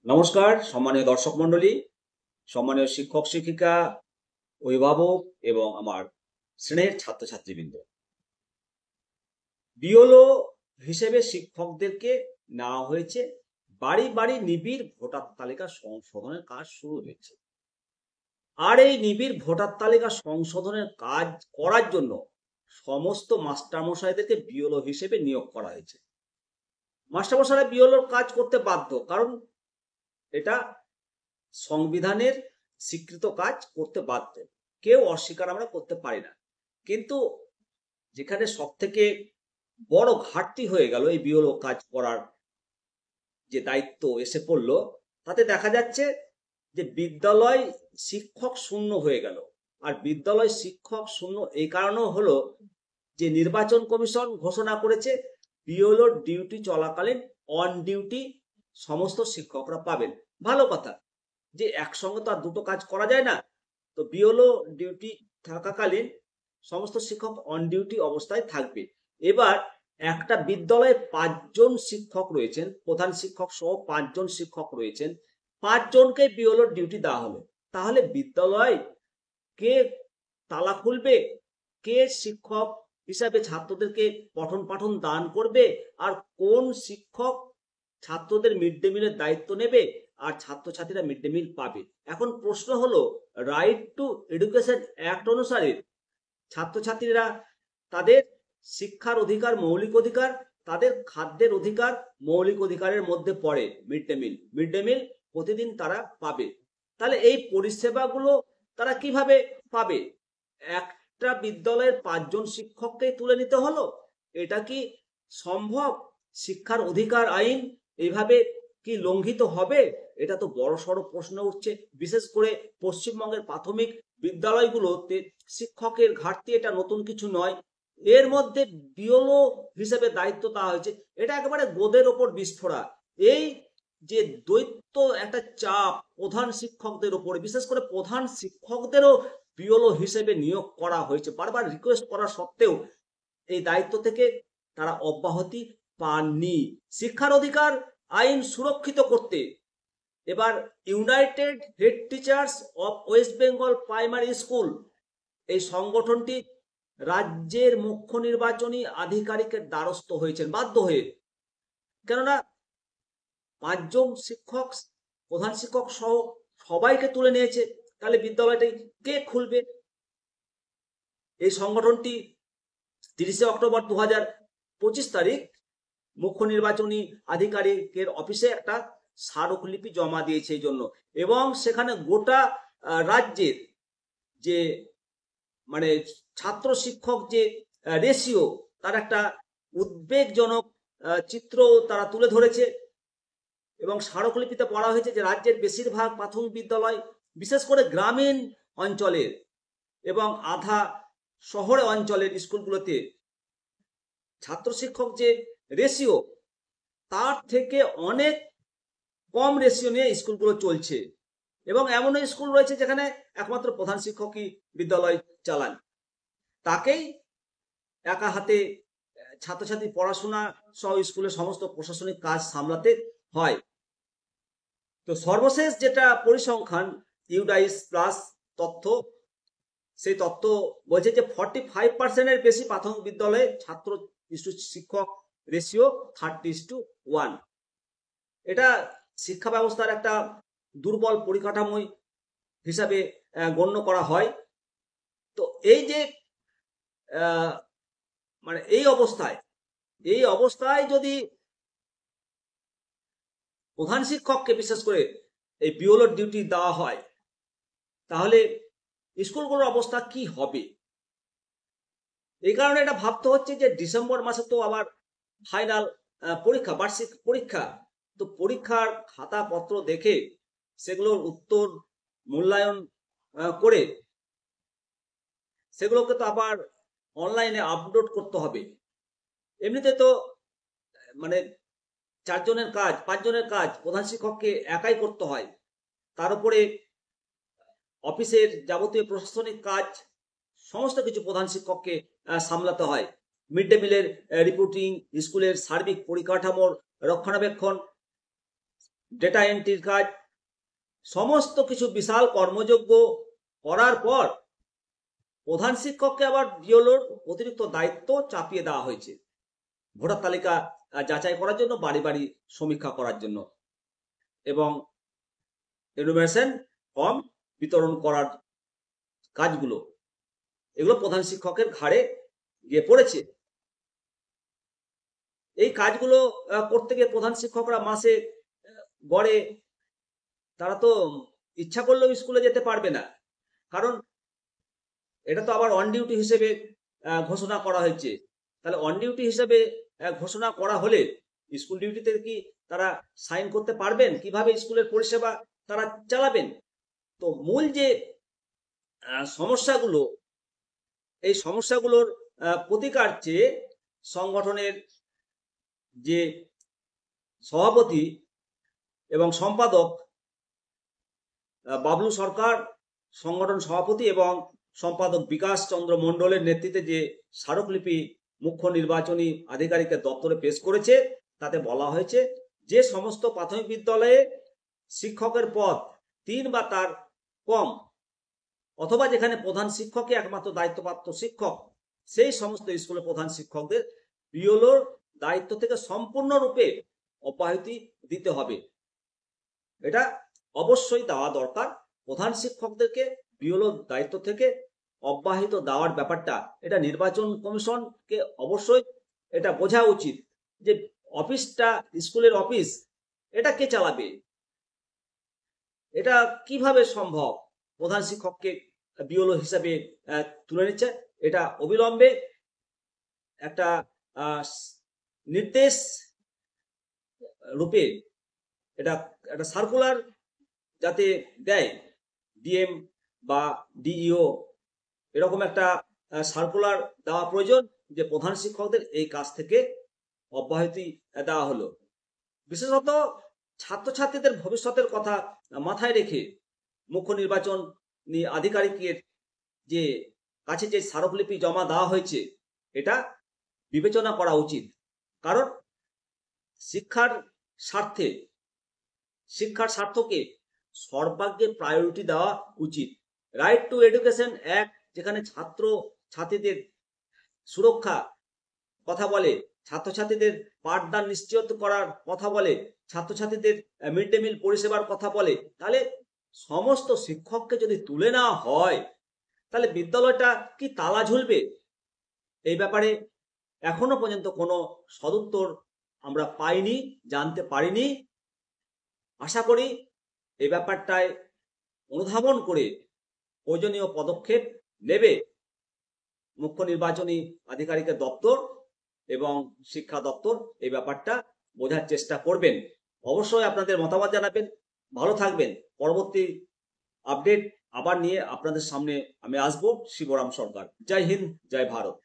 নমস্কার সম্মানীয় দর্শক মণ্ডলী, সম্মানীয় শিক্ষক শিক্ষিকা, অভিভাবক এবং আমার স্নেহের ছাত্রছাত্রীবৃন্দ। বিএলও হিসেবে শিক্ষকদেরকে নেওয়া হয়েছে। বাড়ি বাড়ি নিবিড় ভোটার তালিকা সংশোধনের কাজ শুরু হয়েছে। আর এই নিবিড় ভোটার তালিকা সংশোধনের কাজ করার জন্য সমস্ত মাস্টারমশাইদেরকে বিএলও হিসেবে নিয়োগ করা হয়েছে। মাস্টারমশাইরা বিএলওর কাজ করতে বাধ্য, কারণ এটা সংবিধানের স্বীকৃত কাজ করতে বাধ্য, কেউ অস্বীকার আমরা করতে পারি না। কিন্তু যেখানে সব থেকে বড় ঘাটতি হয়ে গেল এই বিএলও কাজ করার যে দায়িত্ব এসে পড়লো, তাতে দেখা যাচ্ছে যে বিদ্যালয় শিক্ষক শূন্য হয়ে গেল। আর বিদ্যালয় শিক্ষক শূন্য এই কারণেও হলো যে নির্বাচন কমিশন ঘোষণা করেছে বিএলও ডিউটি চলাকালীন অন ডিউটি সমস্ত শিক্ষকরা পাবেন। ভালো কথা, যে একসঙ্গে তো আর দুটো কাজ করা যায় না। তো বিএলও ডিউটি থাকাকালীন সমস্ত শিক্ষক অন ডিউটি অবস্থায় থাকবে। এবার একটা বিদ্যালয়ে 5 জন শিক্ষক রয়েছেন, প্রধান শিক্ষক সহ 5 জন শিক্ষক রয়েছেন, 5 জনকে বিএলও ডিউটি দেওয়া হলো। তাহলে বিদ্যালয় কে তালা খুলবে, কে শিক্ষক হিসাবে ছাত্রদেরকে পঠন পাঠন দান করবে, আর কোন শিক্ষক ছাত্রদের মিড ডে মিলের দায়িত্ব নেবে আর ছাত্রছাত্রীরা মিড ডে মিল পাবে? এখন প্রশ্ন হলো, রাইট টু এডুকেশন অ্যাক্ট অনুসারে ছাত্রছাত্রীরা তাদের শিক্ষার অধিকার মৌলিক অধিকার, তাদের খাদ্যের অধিকার মৌলিক অধিকারের মধ্যে পড়ে মিড ডে মিল প্রতিদিন তারা পাবে। তাহলে এই পরিষেবাগুলো তারা কিভাবে পাবে? একটা বিদ্যালয়ের 5 জন শিক্ষককে তুলে নিতে হলো, এটা কি সম্ভব? শিক্ষার অধিকার আইন এইভাবে কি লঙ্ঘিত হবে? এটা তো বড়সড় প্রশ্ন উঠছে। বিশেষ করে পশ্চিমবঙ্গের প্রাথমিক বিদ্যালয়গুলোতে শিক্ষকের ঘাটতি এটা নতুন কিছু নয়। এর মধ্যে বিএলও হিসেবে দায়িত্ব দেওয়া হয়েছে, এটা একেবারে গোদের ওপর বিস্ফোরা। এই যে দৈত্য একটা চাপ প্রধান শিক্ষকদের ওপরে, বিশেষ করে প্রধান শিক্ষকদেরও বিএলও হিসেবে নিয়োগ করা হয়েছে। বারবার রিকোয়েস্ট করা সত্ত্বেও এই দায়িত্ব থেকে তারা অব্যাহতি পাননি। শিক্ষার অধিকার আইন সুরক্ষিত করতে এবার United head teachers of West Bengal primary school, এই সংগঠনটি রাজ্যের মুখ্য নির্বাচনী আধিকারিকের দ্বারস্থ হয়েছেন বাধ্য হয়ে। কেননা 5 জন শিক্ষক, প্রধান শিক্ষক সহ সবাইকে তুলে নিয়েছে, তাহলে বিদ্যালয়টি কে খুলবে? এই সংগঠনটি 30 অক্টোবর 2025 তারিখ মুখ্য নির্বাচনী আধিকারিকের অফিসে একটা স্মারকলিপি জমা দিয়েছে এই জন্য, এবং সেখানে গোটা রাজ্যের যে মানে ছাত্র শিক্ষক যে রেশিও, তার একটা উদ্বেগজনক চিত্র তারা তুলে ধরেছে। এবং স্মারকলিপিতে বলা হয়েছে যে রাজ্যের বেশিরভাগ প্রাথমিক বিদ্যালয়, বিশেষ করে গ্রামীণ অঞ্চলের এবং আধা শহরে অঞ্চলের স্কুলগুলোতে ছাত্র শিক্ষক যে রেশিও, তার থেকে অনেক কম রেশিও নিয়ে স্কুলগুলো চলছে। এবং এমন স্কুল রয়েছে যেখানে একমাত্র প্রধান শিক্ষকই বিদ্যালয় চালান, তাকেই একা হাতে ছাত্রছাত্রী পড়াশোনা সহ স্কুলের সমস্ত প্রশাসনিক কাজ সামলাতে হয়। তো সর্বশেষ যেটা পরিসংখ্যান ইউডাইস প্লাস তথ্য, সেই তথ্য বলছে যে 45% বেশি প্রাথমিক বিদ্যালয়ে ছাত্র শিক্ষক রেশিও 30:1। এটা শিক্ষা ব্যবস্থার একটা দুর্বল পরিকাঠামো হিসাবে গণ্য করা হয়। তো এই যে মানে এই অবস্থায় যদি প্রধান শিক্ষককে বিশেষ করে এই বিএলও ডিউটি দেওয়া হয়, তাহলে স্কুলগুলোর অবস্থা কি হবে? এই কারণে এটা ভাবতে হচ্ছে যে ডিসেম্বর মাসে তো আবার ফাইনাল পরীক্ষা, বার্ষিক পরীক্ষা। তো পরীক্ষার খাতাপত্র দেখে সেগুলোর উত্তর মূল্যায়ন করে সেগুলোকে তো আবার অনলাইনে আপলোড করতে হবে। এমনিতে তো মানে 4 জনের কাজ, 5 জনের কাজ প্রধান শিক্ষককে একাই করতে হয়। তার উপরে অফিসের যাবতীয় প্রশাসনিক কাজ সমস্ত কিছু প্রধান শিক্ষককে সামলাতে হয়। মিড ডে মিলের রিপোর্টিং, স্কুলের সার্বিক পরিকাঠামোর রক্ষণাবেক্ষণ, ডেটা এন্ট্রির কাজ, সমস্ত কিছু বিশাল কর্মযজ্ঞ করার পর প্রধান শিক্ষককে আবার বিএলওর অতিরিক্ত দায়িত্ব চাপিয়ে দেওয়া হয়েছে ভোটার তালিকা যাচাই করার জন্য, বাড়ি বাড়ি সমীক্ষা করার জন্য এবং এনুমারেশন ফর্ম বিতরণ করার কাজগুলো, এগুলো প্রধান শিক্ষকের ঘাড়ে গিয়ে পড়েছে। এই কাজগুলো করতে গিয়ে প্রধান শিক্ষকরা মাসে গড়ে তারা তো ইচ্ছা করলেও স্কুলে যেতে পারবে না, কারণ এটা তো আবার অন ডিউটি হিসেবে ঘোষণা করা হয়েছে। তাহলে অন ডিউটি হিসেবে ঘোষণা করা হলে স্কুল ডিউটিতে কি তারা সাইন করতে পারবেন? কিভাবে স্কুলের পরিষেবা তারা চালাবেন? তো মূল যে সমস্যাগুলো, এই সমস্যাগুলোর প্রতিকার চেয়ে সংগঠনের যে সভাপতি এবং সম্পাদক বাবলু সরকার, সংগঠন সভাপতি এবং সম্পাদক বিকাশ চন্দ্র মণ্ডলের নেতৃত্বে যে স্মারকলিপি মুখ্য নির্বাচনী আধিকারিকের দপ্তরে পেশ করেছে, তাতে বলা হয়েছে যে সমস্ত প্রাথমিক বিদ্যালয়ে শিক্ষকের পদ 3 বা তার কম, অথবা যেখানে প্রধান শিক্ষকই একমাত্র দায়িত্বপ্রাপ্ত শিক্ষক, সেই সমস্ত স্কুলের প্রধান শিক্ষকদের বিএলওর দায়িত্ব থেকে সম্পূর্ণরূপে অব্যাহতি দিতে হবে। এটা অবশ্যই দেওয়া দরকার। প্রধান শিক্ষকদেরকে বিএলওর দায়িত্ব থেকে অব্যাহত দেওয়ার ব্যাপারটা, এটা নির্বাচন কমিশনকে অবশ্যই এটা বোঝা উচিত যে অফিসটা, স্কুলের অফিস, এটা কে চালাবে? এটা কিভাবে সম্ভব? প্রধান শিক্ষককে বিএলও হিসাবে তুলে নিচ্ছে। এটা অবিলম্বে একটা নির্দেশ রূপে এটা একটা সার্কুলার যাতে দেয় ডিএম বা ডিইও, এরকম একটা সার্কুলার দেওয়া প্রয়োজন যে প্রধান শিক্ষকদের এই কাজ থেকে অব্যাহতি দেওয়া হলো। বিশেষত ছাত্রছাত্রীদের ভবিষ্যতের কথা মাথায় রেখে মুখ্য নির্বাচনী আধিকারিকের যে কাছে যে স্মারকলিপি জমা দেওয়া হয়েছে, এটা বিবেচনা করা উচিত। কারণ শিক্ষার স্বার্থকে সর্বাগ্রে প্রায়োরিটি দেওয়া উচিত। রাইট টু এডুকেশন অ্যাক্ট যেখানে ছাত্র ছাত্রীদের সুরক্ষা কথা বলে, ছাত্রছাত্রীদের পাঠদান নিশ্চিত করার কথা বলে, ছাত্রছাত্রীদের মিড ডে মিল পরিষেবার কথা বলে, তাহলে সমস্ত শিক্ষককে যদি তুলে নেওয়া হয়, তাহলে বিদ্যালয়টা কি তালা ঝুলবে? এই ব্যাপারে এখনো পর্যন্ত কোনো সদুত্তর আমরা পাইনি, জানতে পারিনি। আশা করি এই ব্যাপারটায় অনুধাবন করে প্রয়োজনীয় পদক্ষেপ নেবে মুখ্য নির্বাচনী আধিকারিকের দপ্তর এবং শিক্ষা দপ্তর। এই ব্যাপারটা বোঝার চেষ্টা করবেন। অবশ্যই আপনাদের মতামত জানাবেন। ভালো থাকবেন। পরবর্তী আপডেট আবার নিয়ে আপনাদের সামনে আমি আসবো। শিবরাম সরকার। জয় হিন্দ, জয় ভারত।